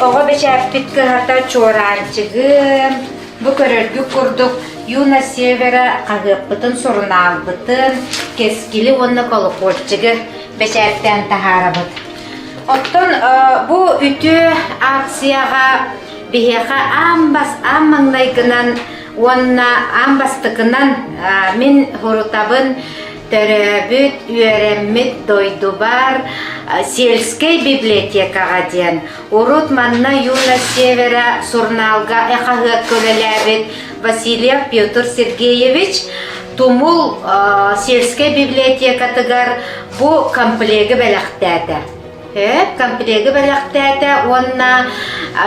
oğa beşerpit kıhata çoğrancıgım. Bu körörgü kurduk. Юна севера қағыппытын сұрын албытын, кескілі оны қолықорчығы бәчәрттен тахарабыт. Оттон бұл үті акцияға бейеға аммаңлайгынан, онна амбастықынан мен хұрутабын төрөбүт, үйәрәммет дойду бар сельскай библиотекаға ден. Урут манна Юна севера сұрналға әқағыт көлеләбет Васильев Петр Сергеевич тумул сельская библиотекатыгар бу комплегі бәліқтәді. Комплегі бәліқтәді, онна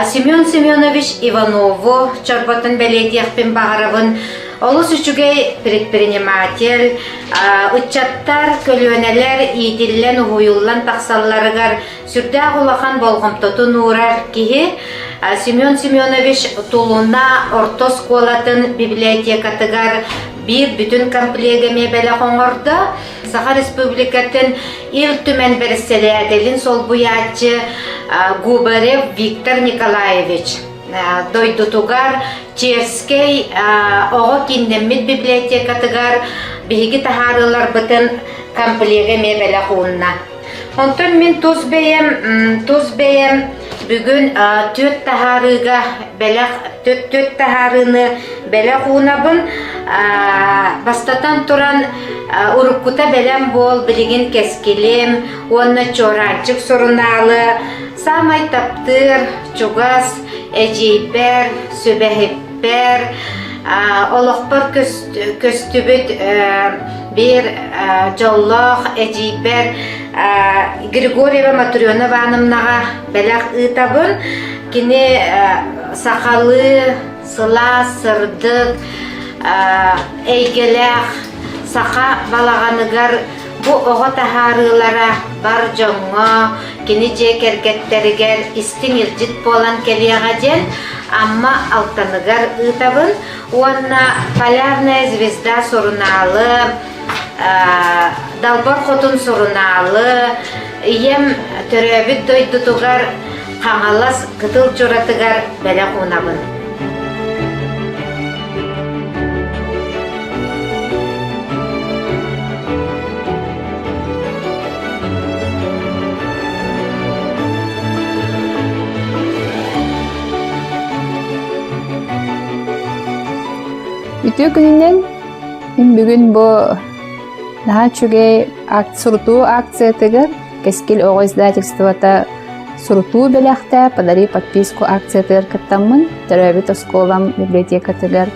Семен Семенович Иванову чорботын бәлетияқпен бағарабын, олыс үчүгей предприниматель, ұтчаттар, көлөнелер, идиллен, уйуллан тақсалларыгар сүрдә ғулақан болғымтотын урар кихи Семен Семенович тулуна ортос колатын библиотекатыгар bir bütün комплегеме бәлі қоңырды. Саха Республикатын ил түмен берселерделин сол буячы Губарев Виктор Николаевич. Дойдутугар Черскей оғы киндеммит библиотекатыгар биги тахарылар бітін комплегеме бәлі қуынна. Онтон мен туз бәйем бүгін төт тахарыны бәлі қуынабын. Бастатан туран уруккута бәлем бол білеген кескелем, онны чоранчык сұрыналы, самай таптыр, чугас, әжейбер, сөбәхеппер, олықпыр көстүбіт бір жоллақ, әжейбер, Григорьева Матрионованымнаға бәләқ ұтабын, кені сақалы, сыла, сырдық, әйгеләқ, сақа балағанығар bu oğa taharılara бар жоңға, кені же кергеттерігер истин илжит болан келияғаден, амма алтанығар ұтабын, онна полярная звезда сұрыналы, далбар қотын сұрыналы, ем төрөбіт дойдутуғар қаңалас қытыл жоратығар бәлі қунабын. Ütü gününden бүгін bu daha çüge суруту акция тыгар кескил оғы издательствота суруту беляхта подари подписку акция тыгар каттамын төрөбит осколам библиотека тыгар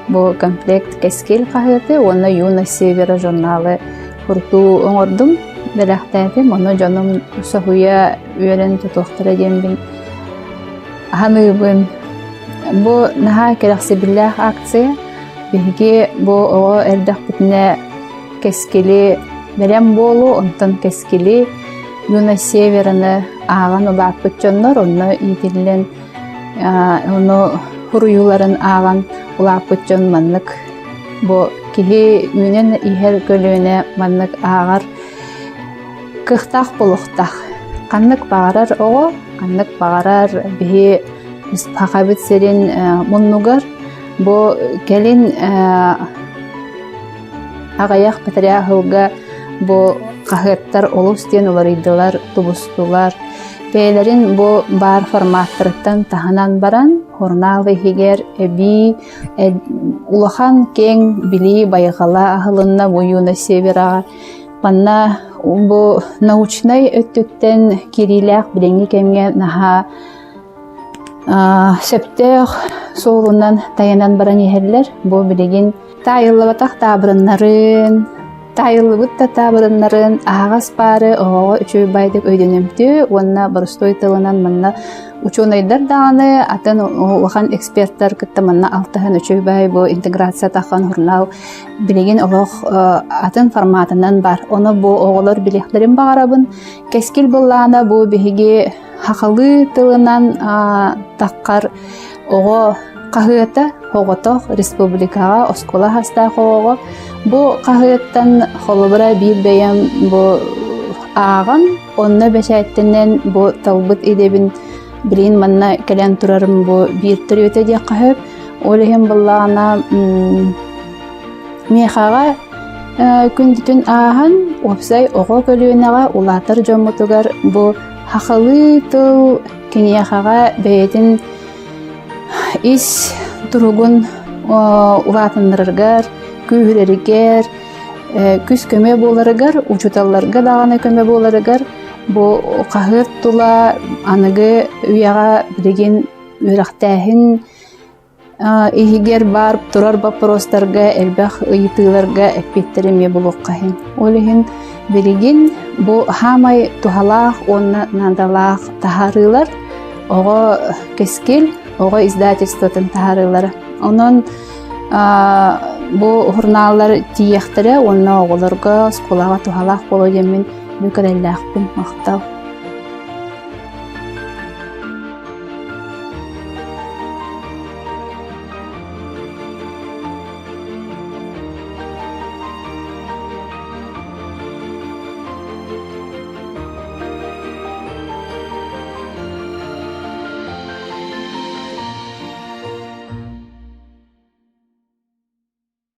bu комплект кескил кахыты оны Юна севера журналы суруту оңордум беляхта оны жаным сохуя үйрен тутуктара дембин ханыбын bu наха керексибиллах акция Биги бу оға әрдәқ бітіне кескили бәрәм болу, онтан кескили Юна севераны аған олақ бүтчоннар, оны иділен, оны хуруюларын аған олақ бүтчон маннық. Бу кихи үнен ихер көліне маннық ағар кықтақ болуқтақ. Қаннық бағарар оға, қаннық бағарар бігі пақабыт серін мұннуғар, Бу келин ағаяқ патриахылға бу қағыттар олус ден оларыдылар, тубустулар. Пейлерин бу бар форматтырыттан таханан баран, хорналы хигер эби улахан кең били байғала ахылынна бу Юна севераға. Панна бу научнай өттүттен кирилях биленги кемге наха септех соолунан таянан баран ехерлер, бу билеген тайыллыбатах табырыннарын, тайыллыбытта табырыннарын ағас бары оға үчөй байдык өйдөнөмтү, онна барыстой тылынан манна ученыйдар дағаны, атын оған эксперттар кытта манна алтыхан үчөй бай бу интеграция тақан журнал билеген олох атын форматынан бар. Оны бу оғылар билехлерин бағарабын, кескил боллана бу биһиги хақалы тылынан таққар оғы қағыта хоғытоқ республикаға оскола хаста хоғы. Бұ қағыттан холыбыра бір бәйім бұ ағын, онны бәшәйттінен бұ талбыт едебін Билин манна келен турарым бу биртер өтө дия кахып, олехем баллана мехага күндүтүн аахан опсай ого көлүөнага улатар жоммутугар бу хахалы тыл кинияхага бэйетин ис туругун улатыннарыгар, күүреригер, күс көмө боларыгар, учуталларга дагана көмө боларыгар, бу кахыт тула аныгы уяга билеген үрактахин ихигер бар турар вопростарга элбах ыйтыларга эппеттереме булуккахин. Олехин билеген бу хамай тухалах онна надалах тахарылар ого кескил, ого издательствотын тахарылар. Онон бу журналлар тиехтере онна оголорго скулага тухалах боло демен бүкөреллахпын мактал.